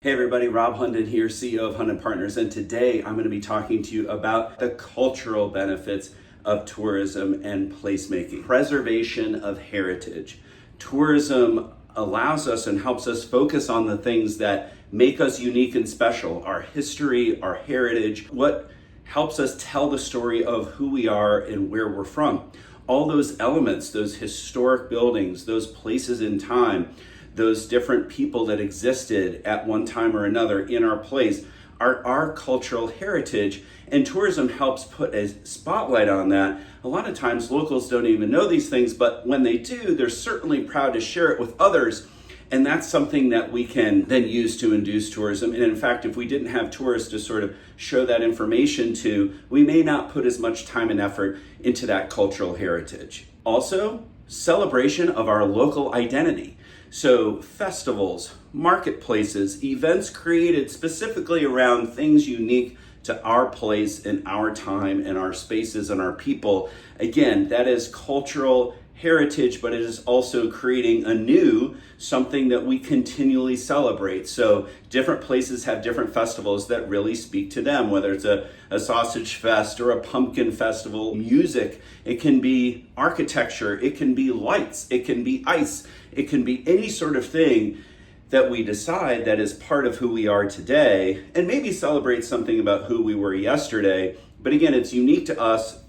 Hey everybody, Rob Hunden here, CEO of Hunden Partners, and today I'm going to be talking to you about the cultural benefits of tourism and placemaking. Preservation of heritage. Tourism allows us and helps us focus on the things that make us unique and special, our history, our heritage, what helps us tell the story of who we are and where we're from. All those elements, those historic buildings, those places in time, those different people that existed at one time or another in our place are our cultural heritage, and tourism helps put a spotlight on that. A lot of times locals don't even know these things, but when they do, they're certainly proud to share it with others, and that's something that we can then use to induce tourism. And in fact, if we didn't have tourists to sort of show that information to, we may not put as much time and effort into that cultural heritage. Also, celebration of our local identity. So festivals, marketplaces, events created specifically around things unique to our place and our time and our spaces and our people. Again, that is cultural heritage, but it is also creating anew something that we continually celebrate. So different places have different festivals that really speak to them, whether it's a sausage fest or a pumpkin festival. Music, it can be architecture, it can be lights, it can be ice, it can be any sort of thing that we decide that is part of who we are today, and maybe celebrate something about who we were yesterday. But again, it's unique to us.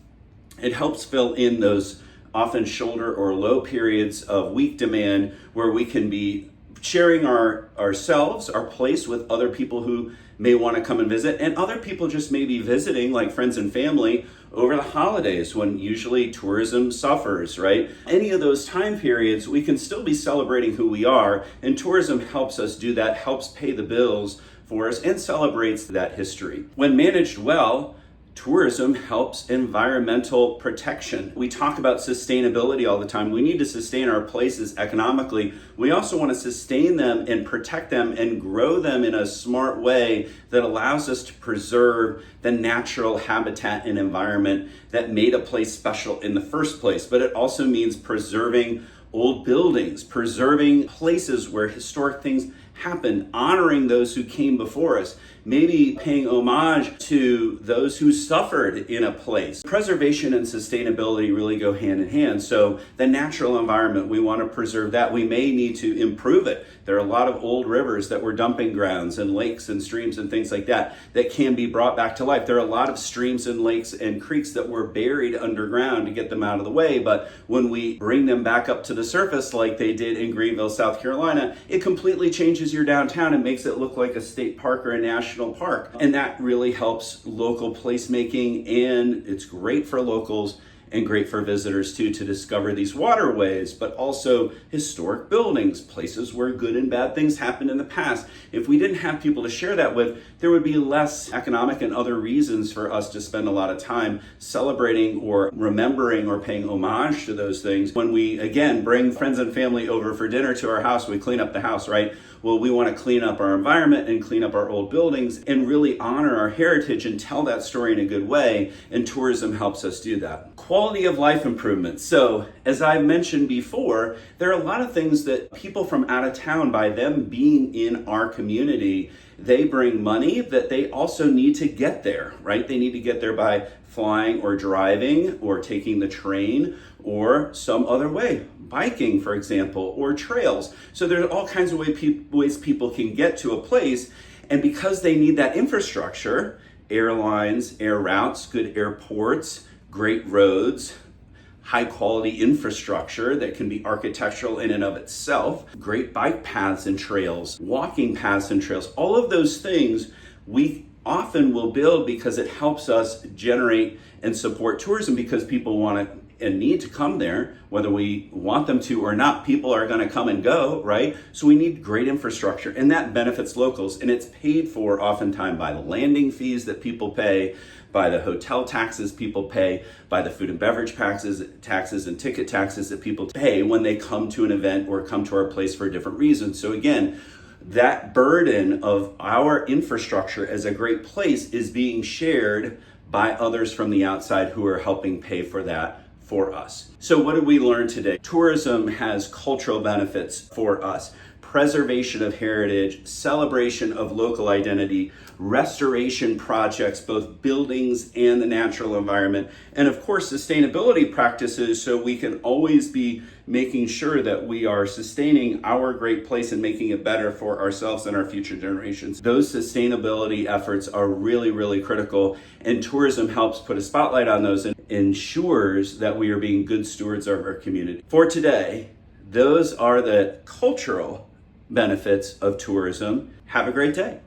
It helps fill in those often shoulder or low periods of weak demand where we can be sharing ourselves, our place with other people who may want to come and visit, and other people just may be visiting, like friends and family, over the holidays when usually tourism suffers, right? Any of those time periods, we can still be celebrating who we are, and tourism helps us do that, helps pay the bills for us, and celebrates that history. When managed well, tourism helps environmental protection. We talk about sustainability all the time. We need to sustain our places economically. We also want to sustain them and protect them and grow them in a smart way that allows us to preserve the natural habitat and environment that made a place special in the first place. But it also means preserving old buildings, preserving places where historic things happened, honoring those who came before us, maybe paying homage to those who suffered in a place. Preservation and sustainability really go hand in hand. So the natural environment, we want to preserve that. We may need to improve it. There are a lot of old rivers that were dumping grounds and lakes and streams and things like that that can be brought back to life. There are a lot of streams and lakes and creeks that were buried underground to get them out of the way, but when we bring them back up to the surface like they did in Greenville, South Carolina, it completely changes your downtown and makes it look like a state park or a national park. And that really helps local placemaking, and it's great for locals and great for visitors too, to discover these waterways, but also historic buildings, places where good and bad things happened in the past. If we didn't have people to share that with, there would be less economic and other reasons for us to spend a lot of time celebrating or remembering or paying homage to those things. When we, again, bring friends and family over for dinner to our house, we clean up the house, right? Well, we want to clean up our environment and clean up our old buildings and really honor our heritage and tell that story in a good way, and tourism helps us do that. Quality of life improvements. So, as I mentioned before, there are a lot of things that people from out of town, by them being in our community, they bring money that they also need to get there, right? They need to get there by flying or driving or taking the train or some other way, biking, for example, or trails. So there's all kinds of ways people can get to a place, and because they need that infrastructure, airlines, air routes, good airports, great roads, high quality infrastructure that can be architectural in and of itself, great bike paths and trails, walking paths and trails, all of those things we often will build because it helps us generate and support tourism, because people want to and need to come there, whether we want them to or not. People are going to come and go, right? So we need great infrastructure, and that benefits locals, and it's paid for oftentimes by the landing fees that people pay, by the hotel taxes people pay, by the food and beverage taxes and ticket taxes that people pay when they come to an event or come to our place for a different reason. So again, that burden of our infrastructure as a great place is being shared by others from the outside who are helping pay for that for us. So what did we learn today? Tourism has cultural benefits for us. preservation of heritage, celebration of local identity, restoration projects, both buildings and the natural environment, and of course, sustainability practices so we can always be making sure that we are sustaining our great place and making it better for ourselves and our future generations. Those sustainability efforts are really, really critical, and tourism helps put a spotlight on those and ensures that we are being good stewards of our community. For today, those are the cultural benefits of tourism. Have a great day.